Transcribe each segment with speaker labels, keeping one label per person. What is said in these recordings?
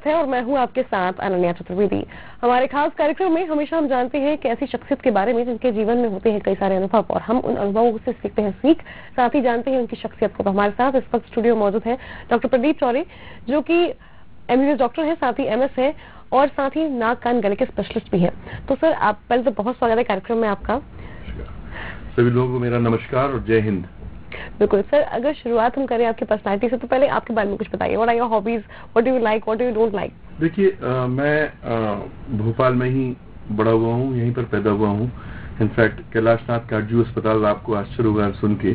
Speaker 1: है और मैं हूं आपके साथ अनन्या चतुर्वेदी। हमारे खास कार्यक्रम में हमेशा हम जानते हैं कि ऐसी शख्सियत के बारे में जिनके जीवन में होते हैं कई सारे अनुभव और हम उन अनुभवों से सीखते हैं साथ ही जानते हैं उनकी शख्सियत को। तो हमारे साथ इस वक्त स्टूडियो मौजूद है डॉक्टर प्रदीप चौरे, जो कि MBBS डॉक्टर है, साथ ही MS है और साथ ही नाक कान गले के स्पेशलिस्ट भी हैं। तो सर, आप पहले तो बहुत स्वागत है कार्यक्रम में आपका।
Speaker 2: सभी लोगों को मेरा नमस्कार और जय हिंद।
Speaker 1: बिल्कुल सर, अगर शुरुआत हम करें आपकी पर्सनालिटी से, तो पहले आपके बारे में कुछ बताइए। What are your hobbies, what do you like, what do you don't like?
Speaker 2: देखिए, मैं भोपाल में ही बड़ा हुआ हूँ, यहीं पर पैदा हुआ हूँ। इनफैक्ट कैलाशनाथ कार्डियो अस्पताल, आपको आश्चर्य होगा सुन के,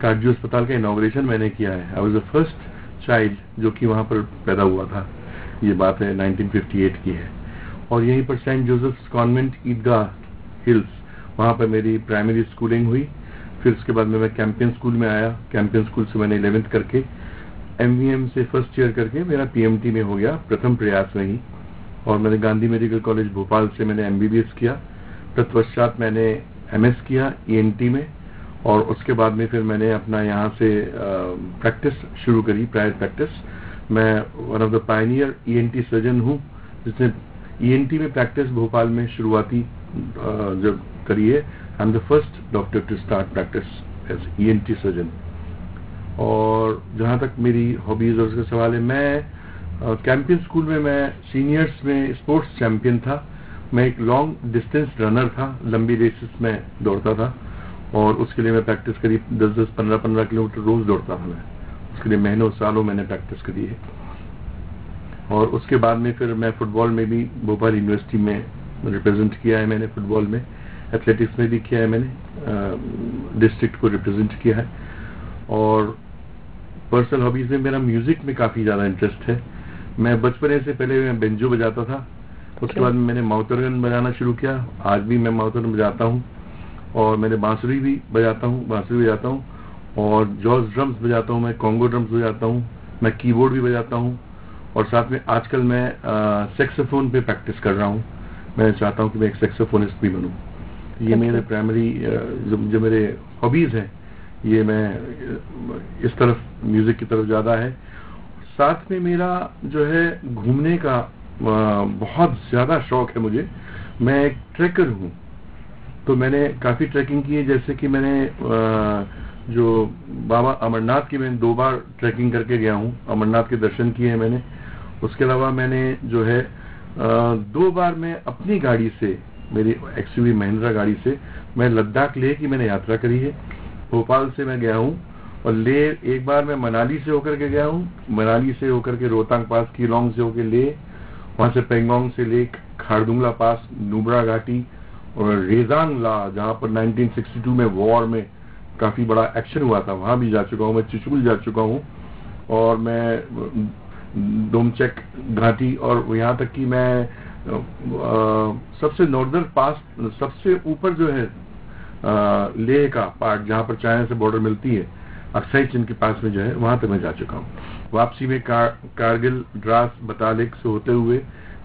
Speaker 2: कार्डियो अस्पताल का इनॉग्रेशन मैंने किया है। I was the first child जो कि वहाँ पर पैदा हुआ था। ये बात है 1958 की है। और यहीं पर सेंट जोसेफ्स कॉन्वेंट ईदगाह हिल्स, वहाँ पर मेरी प्राइमरी स्कूलिंग हुई। फिर उसके बाद में मैं कैंपियन स्कूल में आया। कैंपियन स्कूल से मैंने 11th करके MVM से फर्स्ट ईयर करके मेरा PMT में हो गया, प्रथम प्रयास में ही। और मैंने गांधी मेडिकल कॉलेज भोपाल से मैंने MBBS किया। तत्पश्चात मैंने MS किया ENT में, और उसके बाद में फिर मैंने अपना यहाँ से प्रैक्टिस शुरू करी, प्राइवेट प्रैक्टिस। मैं one of the Pioneer ENT surgeon हूँ जिसने ENT में प्रैक्टिस भोपाल में शुरुआती जब करी है। I am the first doctor to start practice as ENT surgeon. और जहाँ तक मेरी हॉबीज और उसका सवाल है, मैं कैंपियन स्कूल में मैं सीनियर्स में स्पोर्ट्स चैंपियन था। मैं एक लॉन्ग डिस्टेंस रनर था, लंबी रेसेस में दौड़ता था, और उसके लिए मैं प्रैक्टिस करी 10-10, 15-15 किलोमीटर रोज दौड़ता था मैं। उसके लिए महीनों सालों मैंने प्रैक्टिस करी है। और उसके बाद में फिर मैं फुटबॉल में भी भोपाल यूनिवर्सिटी में रिप्रेजेंट किया है मैंने, फुटबॉल में, एथलेटिक्स में भी किया है मैंने, डिस्ट्रिक्ट को रिप्रेजेंट किया है। और पर्सनल हॉबीज में मेरा म्यूजिक में काफी ज्यादा इंटरेस्ट है। मैं बचपने से पहले मैं बेंजो बजाता था, उसके बाद मैंने माउथ ऑर्गन बजाना शुरू किया। आज भी मैं माउथ ऑर्गन बजाता हूँ, और मैंने बांसुरी भी बजाता हूँ, और जॉज ड्रम्स बजाता हूँ, मैं कॉन्गो ड्रम्स बजाता हूँ, मैं कीबोर्ड भी बजाता हूँ, और साथ में आजकल मैं सैक्सोफोन पे प्रैक्टिस कर रहा हूँ। मैं चाहता हूँ कि मैं एक सैक्सोफोनिस्ट भी बनूँ। ये मेरे प्राइमरी जो मेरे हॉबीज हैं, ये मैं इस तरफ म्यूजिक की तरफ ज्यादा है। साथ में मेरा जो है घूमने का बहुत ज्यादा शौक है मुझे। मैं एक ट्रैकर हूँ, तो मैंने काफी ट्रैकिंग की है। जैसे कि मैंने जो बाबा अमरनाथ की मैंने 2 बार ट्रैकिंग करके गया हूँ, अमरनाथ के दर्शन किए हैं मैंने। उसके अलावा मैंने जो है 2 बार मैं अपनी गाड़ी से, मेरी XUV महिंद्रा गाड़ी से, मैं लद्दाख लेह की मैंने यात्रा करी है। भोपाल से मैं गया हूँ, और लेह एक बार मैं मनाली से होकर के गया हूँ, मनाली से होकर के रोहतांग पास, कीलोंग से होकर लेह, वहां से पेंगोंग से लेह, खारदुंगला पास, नुब्रा घाटी, और रेजांग ला, जहाँ पर 1962 में वॉर में काफी बड़ा एक्शन हुआ था, वहां भी जा चुका हूँ। मैं चुचुल जा चुका हूँ, और मैं डोमचक घाटी, और यहाँ तक कि मैं सबसे नॉर्दर्न पास, सबसे ऊपर जो है लेह का पार्ट, जहाँ पर चाइना से बॉर्डर मिलती है, अक्साई चीन के पास में जो है, वहां तक मैं जा चुका हूँ। वापसी में कारगिल, द्रास, बतालिक से होते हुए,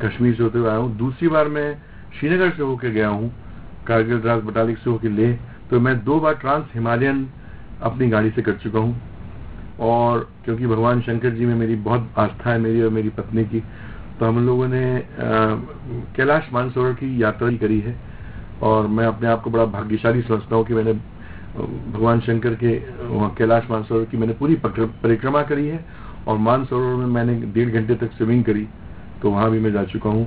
Speaker 2: कश्मीर से होते हुए आया हूँ। दूसरी बार मैं श्रीनगर से होकर गया हूँ, कारगिल, द्रास, बतालिक से होकर लेह। तो मैं 2 बार ट्रांस हिमालयन अपनी गाड़ी से कर चुका हूँ। और क्योंकि भगवान शंकर जी में मेरी बहुत आस्था है, मेरी और मेरी पत्नी की, तो हम लोगों ने कैलाश मानसरोवर की यात्रा करी है। और मैं अपने आप को बड़ा भाग्यशाली समझता हूँ कि मैंने भगवान शंकर के वहाँ कैलाश मानसरोवर की मैंने पूरी परिक्रमा करी है। और मानसरोवर में मैंने 1.5 घंटे तक स्विमिंग करी, तो वहाँ भी मैं जा चुका हूँ।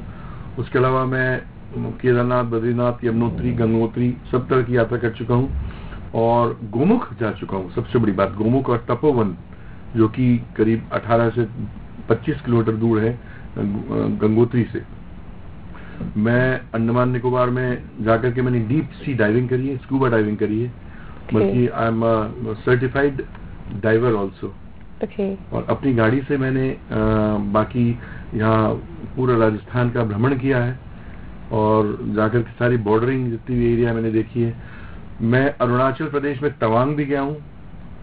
Speaker 2: उसके अलावा मैं केदारनाथ, बद्रीनाथ, यमुनोत्री, गंगोत्री, सब तरह की यात्रा कर चुका हूँ। और गोमुख जा चुका हूँ। सबसे बड़ी बात, गोमुख और तपोवन, जो कि करीब 18 से 25 किलोमीटर दूर है गंगोत्री से। मैं अंडमान निकोबार में जाकर के मैंने डीप सी डाइविंग करी है, स्कूबा डाइविंग करी है, बल्कि I am certified diver also. और अपनी गाड़ी से मैंने बाकी यहाँ पूरा राजस्थान का भ्रमण किया है, और जाकर के सारी बॉर्डरिंग जितनी भी एरिया मैंने देखी है। मैं अरुणाचल प्रदेश में तवांग भी गया हूँ।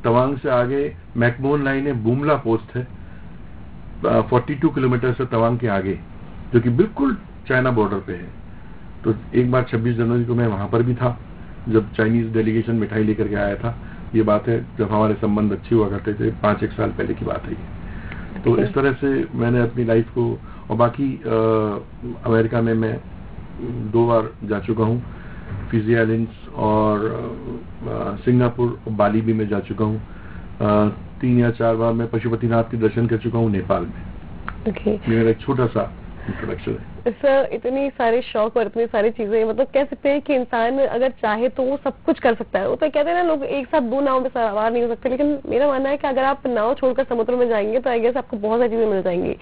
Speaker 2: तवांग से आगे मैकमोहन लाइन है, बुमला पोस्ट है, 42 किलोमीटर से तवांग के आगे, जो कि बिल्कुल चाइना बॉर्डर पे है। तो एक बार 26 जनवरी को मैं वहां पर भी था, जब चाइनीज डेलीगेशन मिठाई लेकर के आया था। ये बात है जब हमारे संबंध अच्छे हुआ करते थे, 5-1 साल पहले की बात है ये। तो इस तरह से मैंने अपनी लाइफ को, और बाकी अमेरिका में मैं 2 बार जा चुका हूँ, फिजी आइलैंड्स और सिंगापुर और बाली भी मैं जा चुका हूँ। 3 या 4 बार मैं पशुपतिनाथ के दर्शन कर चुका हूँ नेपाल में।
Speaker 1: ओके,
Speaker 2: मेरा एक छोटा सा इंट्रोडक्शन है।
Speaker 1: सर इतनी सारे शौक और इतनी सारी चीजें, मतलब कह सकते हैं कि इंसान अगर चाहे तो वो सब कुछ कर सकता है। वो तो कहते हैं ना लोग एक साथ 2 नाव में सवार नहीं हो सकते, लेकिन मेरा मानना है कि अगर आप नाव छोड़कर समुद्र में जाएंगे तो आई गेस आपको बहुत सारी चीजें मिल जाएंगी।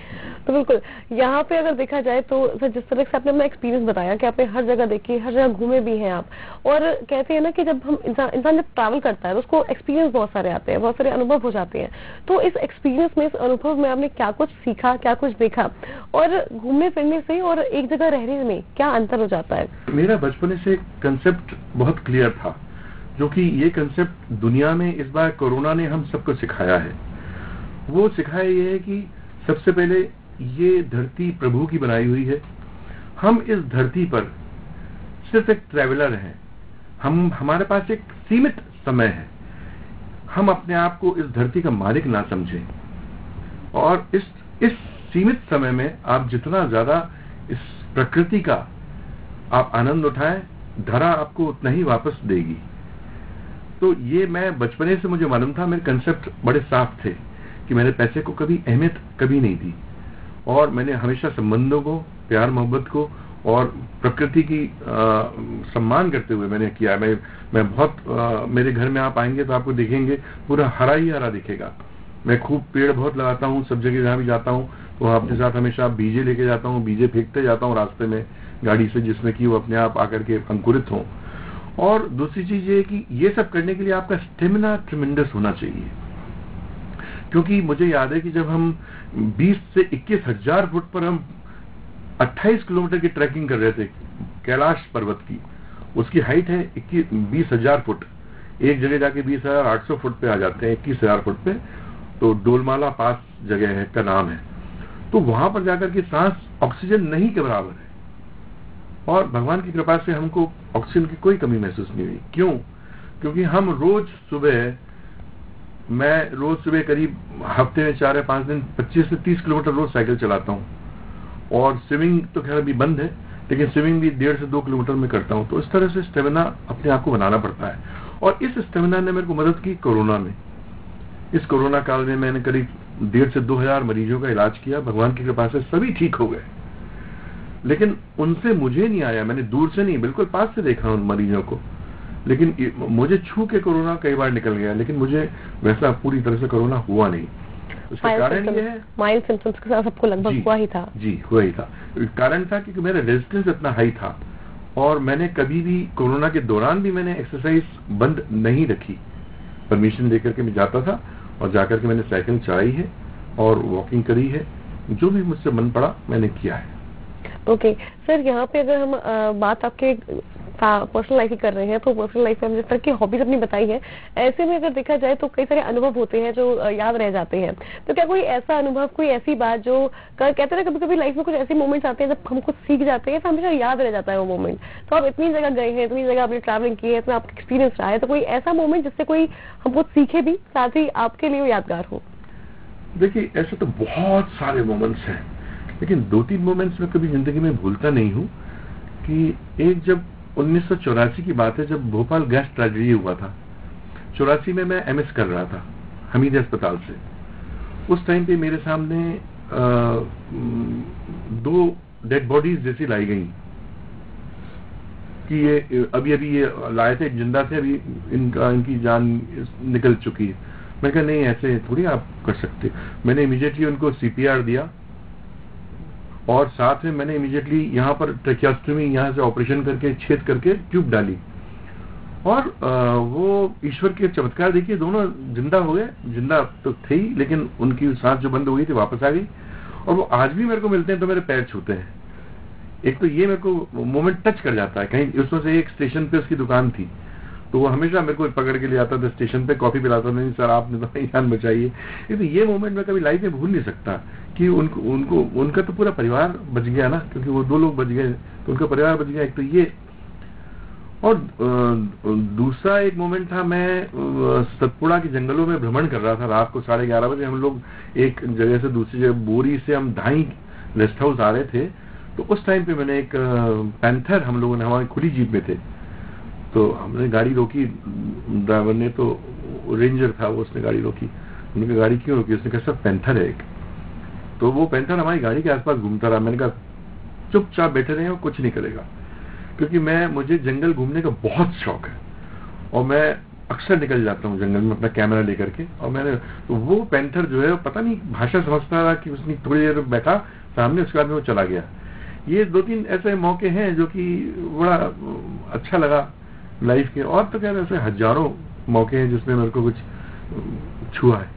Speaker 1: तो बिल्कुल यहाँ पे अगर देखा जाए तो सर जिस तरह से आपने अपना एक्सपीरियंस बताया कि आपने हर जगह देखी, हर जगह घूमे भी हैं आप, और कहते हैं ना कि जब हम इंसान जब ट्रैवल करता है तो उसको एक्सपीरियंस बहुत सारे आते हैं, बहुत सारे अनुभव हो जाते हैं। तो इस एक्सपीरियंस में, इस अनुभव में आपने क्या कुछ सीखा, क्या कुछ देखा, और घूमने फिरने से और एक जगह रहने में क्या अंतर हो जाता है?
Speaker 2: मेरा बचपन से कंसेप्ट बहुत क्लियर था, जो कि ये कंसेप्ट दुनिया में इस बार कोरोना ने हम सबको सिखाया है। वो सिखाया ये है कि सबसे पहले ये धरती प्रभु की बनाई हुई है। हम इस धरती पर सिर्फ एक ट्रैवलर हैं। हमारे पास एक सीमित समय है। हम अपने आप को इस धरती का मालिक ना समझें, और इस सीमित समय में आप जितना ज्यादा इस प्रकृति का आप आनंद उठाएं, धरा आपको उतना ही वापस देगी। तो ये मैं बचपने से मुझे मालूम था। मेरे कंसेप्ट बड़े साफ थे कि मैंने पैसे को कभी अहमियत कभी नहीं दी, और मैंने हमेशा संबंधों को, प्यार मोहब्बत को और प्रकृति की सम्मान करते हुए मैंने किया। मैं बहुत मेरे घर में आप आएंगे तो आपको देखेंगे पूरा हरा ही हरा दिखेगा। मैं खूब पेड़ बहुत लगाता हूँ, सब जगह जहाँ भी जाता हूँ तो वहाँ अपने साथ हमेशा बीजे लेके जाता हूँ, बीजे फेंकते जाता हूँ रास्ते में गाड़ी से, जिसमें कि वो अपने आप आकर के अंकुरित हों। और दूसरी चीज ये है कि ये सब करने के लिए आपका स्टेमिना ट्रिमेंडस होना चाहिए, क्योंकि मुझे याद है कि जब हम 20 से 21 हजार फुट पर हम 28 किलोमीटर की ट्रैकिंग कर रहे थे कैलाश पर्वत की, उसकी हाइट है 20,000 फुट। एक जगह जाके 20,800 फुट पे आ जाते हैं, 21,000 फुट पे। तो डोलमाला पास जगह है का नाम है। तो वहां पर जाकर के सांस ऑक्सीजन नहीं के बराबर है, और भगवान की कृपा से हमको ऑक्सीजन की कोई कमी महसूस नहीं हुई। क्यों? क्योंकि हम मैं रोज सुबह करीब हफ्ते में 4 या 5 दिन 25 से 30 किलोमीटर रोज साइकिल चलाता हूँ, और स्विमिंग तो खैर अभी बंद है, लेकिन स्विमिंग भी 1.5 से 2 किलोमीटर में करता हूँ। तो इस तरह से स्टेमिना अपने आप को बनाना पड़ता है, और इस स्टेमिना ने मेरे को मदद की कोरोना में। इस कोरोना काल में मैंने करीब 1,500 से 2,000 मरीजों का इलाज किया। भगवान की कृपा से सभी ठीक हो गए, लेकिन उनसे मुझे नहीं आया। मैंने दूर से नहीं, बिल्कुल पास से देखा उन मरीजों को, लेकिन मुझे छू के कोरोना कई बार निकल गया, लेकिन मुझे वैसा पूरी तरह से कोरोना हुआ नहीं। उसका कारण ये है,
Speaker 1: माइल्ड सिम्पटम्स के साथ सबको लगभग हुआ ही था।
Speaker 2: जी, हुआ ही था। कारण था कि मेरा रेजिस्टेंस इतना हाई था, और मैंने कभी भी कोरोना के दौरान भी मैंने एक्सरसाइज बंद नहीं रखी। परमिशन लेकर के मैं जाता था, और जाकर के मैंने साइकिल चलाई है और वॉकिंग करी है। जो भी मुझसे मन पड़ा मैंने किया है।
Speaker 1: ओके सर, यहाँ पे अगर हम बात आपके पर्सनल लाइफ की कर रहे हैं, तो पर्सनल लाइफ में जिस तरह की हॉबीज अपनी बताई है, ऐसे में अगर देखा जाए तो कई सारे अनुभव होते हैं जो याद रह जाते हैं। तो क्या कोई ऐसा अनुभव, कोई ऐसी बात जो कहते हैं ना, कभी कभी लाइफ में कुछ ऐसे मोमेंट्स आते हैं जब हम कुछ सीख जाते हैं तो हमेशा याद रह जाता है वो मोमेंट। तो आप इतनी जगह गए हैं, इतनी जगह आपने ट्रैवलिंग की है, इतना आपका एक्सपीरियंस रहा है, तो कोई ऐसा मोमेंट जिससे कोई हम कुछ सीखे भी, साथ ही आपके लिए यादगार हो?
Speaker 2: देखिए, ऐसे तो बहुत सारे मोमेंट्स हैं, लेकिन 2-3 मोमेंट्स में कभी जिंदगी में भूलता नहीं हूँ। कि एक जब 1984 की बात है, जब भोपाल गैस ट्रेजेडी हुआ था। 84 में मैं एमएस कर रहा था हमीद अस्पताल से। उस टाइम पे मेरे सामने 2 डेड बॉडीज जैसी लाई गई कि ये अभी ये लाए थे, जिंदा थे, अभी इनकी जान निकल चुकी है। मैंने कहा नहीं, ऐसे थोड़ी आप कर सकते। मैंने इमीडिएटली उनको सीपीआर दिया, और साथ में मैंने इमीडिएटली यहाँ पर ट्रेकियोस्टोमी, यहाँ से ऑपरेशन करके छेद करके ट्यूब डाली, और वो ईश्वर के चमत्कार देखिए, दोनों जिंदा हो गए। जिंदा तो थे ही, लेकिन उनकी सांस जो बंद हो गई थी वापस आ गई, और वो आज भी मेरे को मिलते हैं तो मेरे पैर छूते हैं। एक तो ये मेरे को मोमेंट टच कर जाता है। कहीं उसमें से एक स्टेशन पे उसकी दुकान थी, तो वो हमेशा मेरे को पकड़ के ले आता था स्टेशन पे, कॉफी पिलाता था, नहीं सर आपने तो नहीं जान बचाइए। लेकिन ये मोमेंट मैं कभी लाइफ में भूल नहीं सकता कि उनका तो पूरा परिवार बच गया ना, क्योंकि वो 2 लोग बच गए तो उनका परिवार बच गया। एक तो ये, और दूसरा एक मोमेंट था, मैं सतपुड़ा के जंगलों में भ्रमण कर रहा था रात को 11:30 बजे। हम लोग एक जगह से दूसरी जगह, बोरी से हम ढाई रेस्ट हाउस आ रहे थे, तो उस टाइम पे मैंने एक पैंथर, हम लोगों ने हमारी खुली जीप में थे, तो हमने गाड़ी रोकी, ड्राइवर ने, तो रेंजर था वो, उसने गाड़ी रोकी। उन्होंने कहा गाड़ी क्यों रोकी? उसने कहा सर पैंथर है एक। तो वो पैंथर हमारी गाड़ी के आसपास घूमता रहा। मैंने कहा चुपचाप बैठे रहे हो, कुछ नहीं करेगा, क्योंकि मुझे जंगल घूमने का बहुत शौक है और मैं अक्सर निकल जाता हूँ जंगल में अपना कैमरा लेकर के। और तो वो पैंथर जो है, पता नहीं भाषा समझता रहा कि उसने थोड़ी देर बैठा सामने, उसके बाद में वो चला गया। ये 2-3 ऐसे मौके हैं जो कि बड़ा अच्छा लगा लाइफ के, और तो क्या ऐसे हजारों मौके हैं जिसमें मेरे को कुछ छुआ है।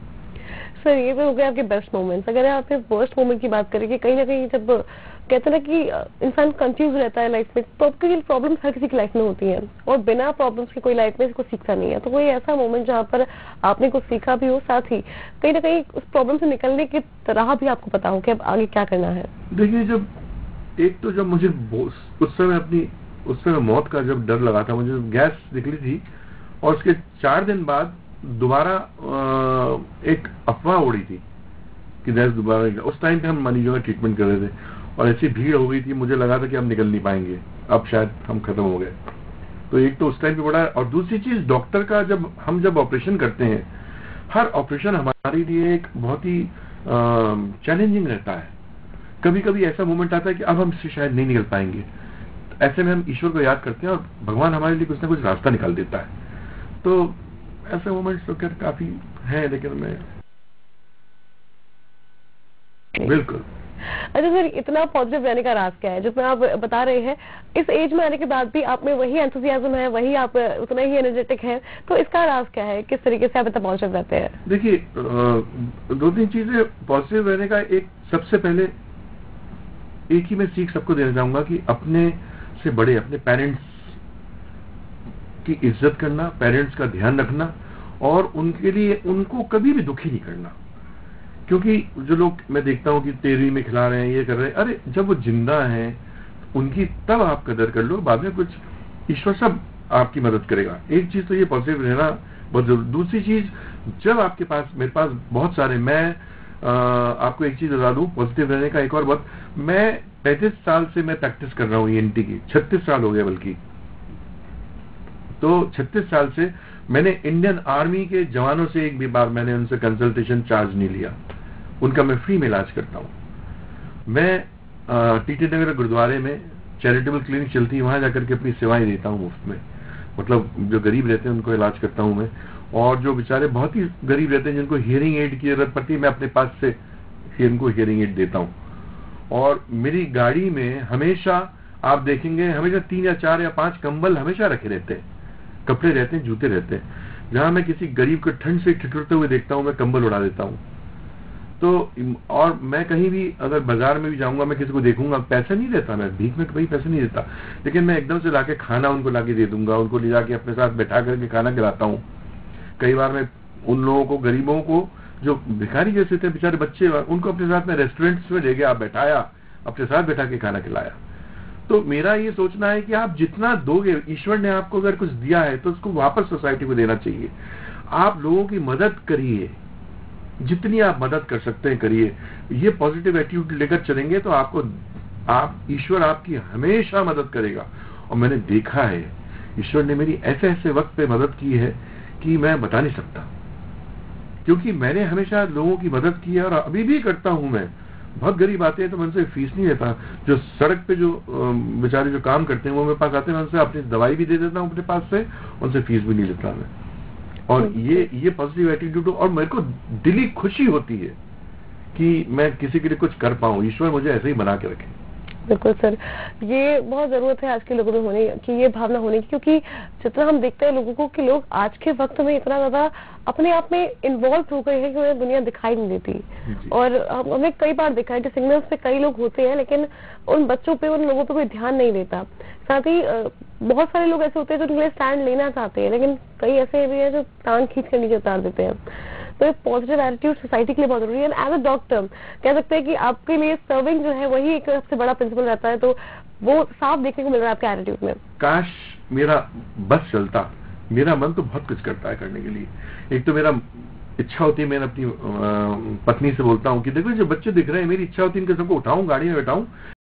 Speaker 1: सर ये तो हो गया आपके बेस्ट मोमेंट्स। अगर आप वर्स्ट मोमेंट की बात करें कि कहीं ना कहीं जब कहते हैं ना कि इंसान कंफ्यूज रहता है लाइफ में, तो आपकी प्रॉब्लम्स हर किसी की लाइफ में होती हैं और बिना प्रॉब्लम्स के कोई लाइफ में कुछ सीखता नहीं है। तो कोई ऐसा मोमेंट जहाँ पर आपने कुछ सीखा भी हो, साथ ही कहीं ना कहीं उस प्रॉब्लम से निकलने की तरह भी आपको पता हो कि अब आगे क्या करना है?
Speaker 2: देखिए, जब एक तो जब मुझे उस समय मौत का जब डर लगा था, मुझे गैस निकली थी और उसके 4 दिन बाद दोबारा एक अफवाह उड़ी थी कि गैस दोबारा निकला। उस टाइम पे हम मरीजों का ट्रीटमेंट कर रहे थे और ऐसी भीड़ हो गई थी, मुझे लगा था कि हम निकल नहीं पाएंगे, अब शायद हम खत्म हो गए। तो एक तो उस टाइम पे बड़ा, और दूसरी चीज डॉक्टर का, जब ऑपरेशन करते हैं, हर ऑपरेशन हमारे लिए एक बहुत ही चैलेंजिंग रहता है। कभी कभी ऐसा मोमेंट आता है कि अब हम इससे शायद नहीं निकल पाएंगे, ऐसे में हम ईश्वर को याद करते हैं और भगवान हमारे लिए कुछ ना कुछ रास्ता निकाल देता है। तो ऐसे मोमेंट्स तो खैर काफी हैं, लेकिन मैं बिल्कुल।
Speaker 1: अच्छा सर, इतना पॉजिटिव रहने का राज क्या है जिसमें आप बता रहे हैं इस एज में आने के बाद भी आप में वही एंथुसियाज्म है, वही आप उतना ही एनर्जेटिक हैं, तो इसका राज क्या है? किस तरीके से आप इतना पॉजिटिव रहते हैं?
Speaker 2: देखिए, 2-3 चीजें पॉजिटिव रहने का। एक, सबसे पहले एक ही मैं सीख सबको देना चाहूंगा कि अपने से बड़े, अपने पेरेंट्स की इज्जत करना, पेरेंट्स का ध्यान रखना और उनके लिए उनको कभी भी दुखी नहीं करना। क्योंकि जो लोग मैं देखता हूं कि तेरहवीं में खिला रहे हैं, ये कर रहे हैं, अरे जब वो जिंदा हैं उनकी तब आप कदर कर लो, बाद में कुछ ईश्वर सब आपकी मदद करेगा। एक चीज तो ये पॉजिटिव रहना बहुत जरूरी। दूसरी चीज, जब आपके पास, मेरे पास बहुत सारे, मैं आपको एक चीज बता दूं पॉजिटिव रहने का एक और बात, मैं 35 साल से मैं प्रैक्टिस कर रहा हूँ ENT की, 36 साल हो गए बल्कि। तो 36 साल से मैंने इंडियन आर्मी के जवानों से एक भी बार मैंने उनसे कंसल्टेशन चार्ज नहीं लिया, उनका मैं फ्री में इलाज करता हूं। मैं टीटी नगर गुरुद्वारे में चैरिटेबल क्लिनिक चलती है, वहां जाकर के अपनी सेवाएं देता हूं मुफ्त में। मतलब जो गरीब रहते हैं उनको इलाज करता हूं मैं, और जो बेचारे बहुत ही गरीब रहते हैं जिनको हियरिंग एड की जरूरत पड़ती है, मैं अपने पास से उनको हियरिंग एड देता हूं। और मेरी गाड़ी में हमेशा आप देखेंगे, हमेशा 3 या 4 या 5 कंबल हमेशा रखे रहते हैं, कपड़े रहते हैं, जूते रहते हैं। जहां मैं किसी गरीब को ठंड से ठिठुरते हुए देखता हूं, मैं कंबल उड़ा देता हूं। तो और मैं कहीं भी अगर बाजार में भी जाऊंगा, मैं किसी को देखूंगा, पैसा नहीं देता, मैं भीख में कभी पैसे नहीं देता, लेकिन मैं एकदम से लाके खाना उनको लाके दे दूंगा, उनको ले जाके अपने साथ बैठा करके खाना खिलाता हूँ। कई बार मैं उन लोगों को, गरीबों को, जो भिखारी जैसे थे बेचारे बच्चे, उनको अपने साथ में रेस्टोरेंट्स में ले गया, बैठाया, अपने साथ बैठा के खाना खिलाया। तो मेरा ये सोचना है कि आप जितना दोगे, ईश्वर ने आपको अगर कुछ दिया है तो उसको वापस सोसाइटी को देना चाहिए। आप लोगों की मदद करिए, जितनी आप मदद कर सकते हैं करिए। ये पॉजिटिव एटीट्यूड लेकर चलेंगे तो ईश्वर आपकी हमेशा मदद करेगा। और मैंने देखा है ईश्वर ने मेरी ऐसे ऐसे वक्त पे मदद की है कि मैं बता नहीं सकता, क्योंकि मैंने हमेशा लोगों की मदद की है और अभी भी करता हूं। मैं बहुत गरीब आते हैं तो मैं उनसे फीस नहीं लेता, जो सड़क पे जो बेचारे जो काम करते हैं वो मेरे पास आते हैं, मैं उनसे अपनी दवाई भी दे देता हूँ अपने पास से, उनसे फीस भी नहीं लेता मैं। और ये पॉजिटिव एटीट्यूड, और मेरे को दिली खुशी होती है कि मैं किसी के लिए कुछ कर पाऊं। ईश्वर मुझे ऐसे ही बना के रखे।
Speaker 1: बिल्कुल सर, ये बहुत जरूरत है आज के लोगों में होने की, ये भावना होने की, क्योंकि जितना हम देखते हैं लोगों को कि लोग आज के वक्त में इतना ज्यादा अपने आप में इन्वॉल्व हो गए हैं कि उन्हें दुनिया दिखाई नहीं देती। और हमने कई बार देखा है कि सिग्नल्स पे कई लोग होते हैं लेकिन उन बच्चों पे, उन लोगों पे कोई ध्यान नहीं देता। साथ ही बहुत सारे लोग ऐसे होते हैं जो उनके लिए स्टैंड लेना चाहते हैं, लेकिन कई ऐसे भी हैं जो टांग खींच कर नीचे उतार देते हैं। तो एक पॉजिटिव एटीट्यूड सोसाइटी के लिए बहुत जरूरी है। एज अ डॉक्टर कह सकते हैं कि आपके लिए सर्विंग जो है वही एक सबसे बड़ा प्रिंसिपल रहता है। तो वो साफ देखने को मिल रहा है आपके एटीट्यूड में।
Speaker 2: काश मेरा बस चलता, मेरा मन तो बहुत कुछ करता है करने के लिए। एक तो मेरा इच्छा होती है, मैं अपनी पत्नी से बोलता हूँ कि देखो जो बच्चे दिख रहे हैं, मेरी इच्छा होती है इनके सबको उठाऊं, गाड़ी में बैठाऊं,